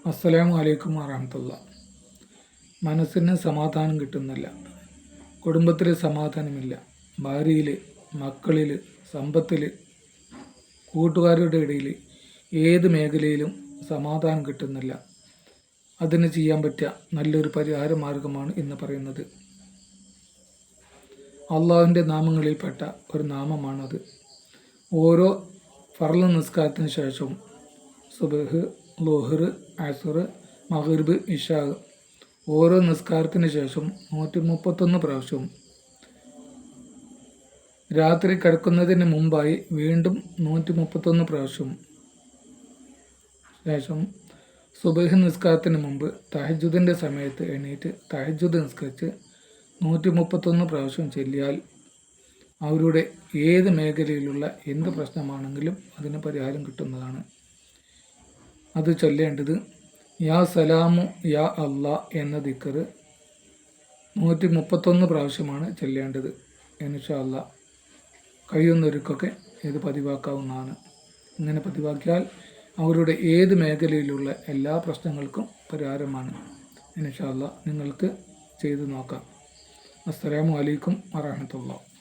അസ്സലാമു അലൈക്കും വറഹ്മത്തുള്ള. മനസ്സിന് സമാധാനം കിട്ടുന്നില്ല, കുടുംബത്തിൽ സമാധാനമില്ല, ഭാര്യയിൽ, മക്കളിൽ, സമ്പത്തിൽ, കൂട്ടുകാരുടെ ഇടയിൽ, ഏത് മേഖലയിലും സമാധാനം കിട്ടുന്നില്ല. അതിന് ചെയ്യാൻ പറ്റിയ നല്ലൊരു പരിഹാര മാർഗമാണ് ഇന്ന് പറയുന്നത്. അള്ളാഹുവിൻ്റെ നാമങ്ങളിൽപ്പെട്ട ഒരു നാമമാണത്. ഓരോ ഫർള് നിസ്കാരത്തിന് ശേഷവും സുബ്ഹ്, ളുഹർ, അസ്ർ, മഗ്രിബ്, ഇശാ ഓരോ നിസ്കാരത്തിന് ശേഷം 131 പ്രാവശ്യവും, രാത്രി കിടക്കുന്നതിന് മുമ്പായി വീണ്ടും 131 പ്രാവശ്യവും, ശേഷം സുബ്ഹ് നിസ്കാരത്തിന് മുമ്പ് തഹജ്ജുദിൻ്റെ സമയത്ത് എണീറ്റ് തഹജ്ജുദ് നിസ്കരിച്ച് 131 പ്രാവശ്യം ചൊല്ലിയാൽ അവരുടെ ഏത് മേഖലയിലുള്ള എന്ത് പ്രശ്നമാണെങ്കിലും അതിന് പരിഹാരം കിട്ടുന്നതാണ്. അത് ചൊല്ലേണ്ടത് യാ സലാമു യാ അല്ലാ എന്ന ദിക്ർ 131 പ്രാവശ്യമാണ് ചൊല്ലേണ്ടത്. ഇൻഷാ അല്ലാ കഴിയുന്നവർക്കൊക്കെ ഇത് പതിവാക്കാവുന്നതാണ്. ഇങ്ങനെ പതിവാക്കിയാൽ അവരുടെ ഏത് മേഖലയിലുള്ള എല്ലാ പ്രശ്നങ്ങൾക്കും പരിഹാരമാണ്. ഇൻഷാ അല്ലാ നിങ്ങൾക്ക് ചെയ്തു നോക്കാം. അസ്സലാമു അലൈക്കും വറഹ്മത്തുള്ളാഹി.